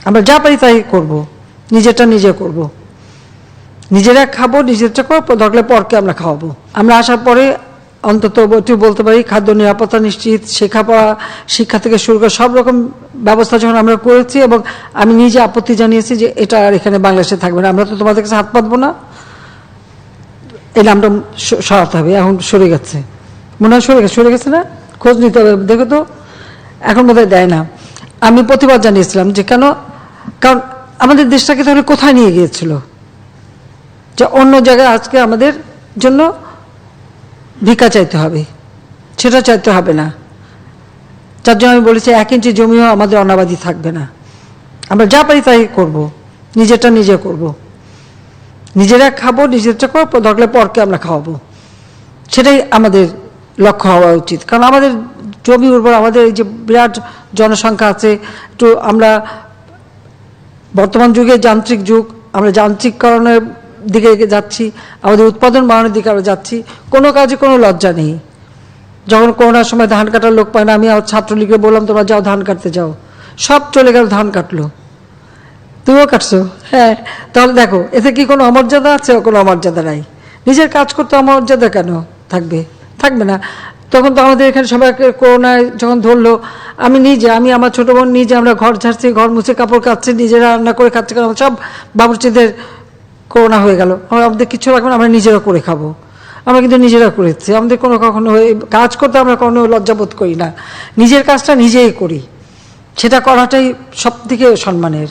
আমরা যা পারি তাই করব, নিজেরটা নিজে করব, নিজেরা খাবো, নিজেরটা করবো, দরকার পরকে আমরা খাওয়াবো। আমরা আসার পরে অন্তত বলতে পারি খাদ্য নিরাপত্তা নিশ্চিত, শিক্ষা থেকে শুরু করে সব রকম ব্যবস্থা যখন আমরা করেছি, এবং আমি নিজে আপত্তি জানিয়েছি যে এটা আর এখানে বাংলাদেশে থাকবে না, আমরা তো তোমাদের কাছে হাত পাতবো না, এই নামটা সরাতে হবে। এখন সরে গেছে, মনে হয় সরে গেছে না, খোঁজ নিতে হবে, দেখো তো, এখন বোধহয় দেয় না। আমি প্রতিবাদ জানিয়েছিলাম যে কেন, কারণ আমাদের দেশটাকে তাহলে কোথায় নিয়ে গিয়েছিল, যে অন্য জায়গায় আজকে আমাদের জন্য ভিক্ষা চাইতে হবে, সেটা চাইতে হবে না। যার জন্য আমি বলেছি 1 ইঞ্চি জমিও আমাদের অনাবাদি থাকবে না, আমরা যা পারি তাই করব, নিজেরটা নিজে করব, নিজেরা খাবো, নিজেরটা করবো, দরকার পরকে আমরা খাওয়াবো, সেটাই আমাদের লক্ষ্য হওয়া উচিত। কারণ আমাদের জমি উর্বর, আমাদের এই যে বিরাট জনসংখ্যা আছে, একটু আমরা বর্তমান যুগে যান্ত্রিক যুগ, আমরা যান্ত্রিককরণের দিকে যাচ্ছি, আমাদের উৎপাদন বাড়ানোর দিকে আমরা যাচ্ছি, কোনো কাজে কোনো লজ্জা নেই। যখন করোনার সময় ধান কাটার লোক পায় না, আমি আমার ছাত্রলীগকে বললাম তোমরা যাও ধান কাটতে যাও, সব চলে গেল ধান কাটলো, তুমিও কাটছো, হ্যাঁ, তাহলে দেখো এতে কি কোনো অমর্যাদা আছে? কোনো অমর্যাদা নাই। নিজের কাজ করতে অমর্যাদা কেন থাকবে? থাকবে না। তখন তো আমাদের এখানে সবাইকে করোনায় যখন ধরলো, আমি আমার ছোটো বোন নিজে আমরা ঘর ঝাড়ছি, ঘর মুছে, কাপড় কাচ্ছি, নিজেরা রান্না করে খাচ্ছি, কারণ সব বাবুর্চিদের করোনা হয়ে গেল, আমাদের কিছু রাখবেন, আমরা নিজেরা করে খাবো, আমরা কিন্তু নিজেরা করেছি, আমাদের কখনো কাজ করতে আমরা কোনো লজ্জাবোধ করি না, নিজের কাজটা নিজেই করি, সেটা করাটাই সব থেকে সম্মানের।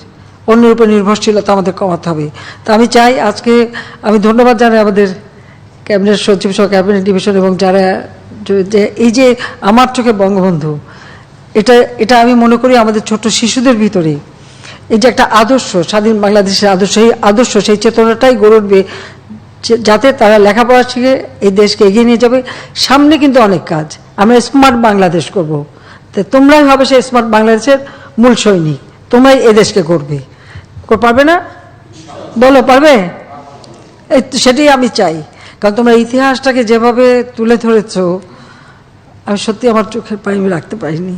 অন্যের উপর নির্ভরশীলতা আমাদের কমাতে হবে। তা আমি চাই, আজকে আমি ধন্যবাদ জানাই আমাদের ক্যাবিনেট সচিব সহ ক্যাবিনেট ডিভিশন, এবং যারা এই যে আমার চোখে বঙ্গবন্ধু, এটা আমি মনে করি আমাদের ছোট শিশুদের ভিতরে এই যে একটা আদর্শ, স্বাধীন বাংলাদেশের আদর্শ, সেই চেতনাটাই গড়ে উঠবে, যাতে তারা লেখাপড়া শিখে এই দেশকে এগিয়ে নিয়ে যাবে। সামনে কিন্তু অনেক কাজ, আমরা স্মার্ট বাংলাদেশ করব, তো তোমরাই হবে সেই স্মার্ট বাংলাদেশের মূল সৈনিক, তোমরাই এ দেশকে করবে, পারবে না? বলো, পারবে? সেটাই আমি চাই, কারণ তোমরা ইতিহাসটাকে যেভাবে তুলে ধরেছো, আমি সত্যি আমার চোখের পানি রাখতে পারিনি।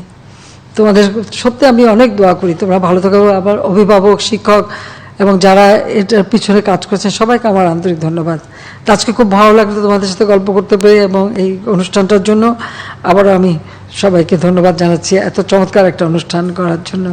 তোমাদের সত্যি আমি অনেক দোয়া করি, তোমরা ভালো থাকো। আবার অভিভাবক, শিক্ষক এবং যারা এটার পিছনে কাজ করছেন সবাইকে আমার আন্তরিক ধন্যবাদ। আজকে খুব ভালো লাগলো তোমাদের সাথে গল্প করতে পেরে, এবং এই অনুষ্ঠানটার জন্য আবারও আমি সবাইকে ধন্যবাদ জানাচ্ছি এত চমৎকার একটা অনুষ্ঠান করার জন্য।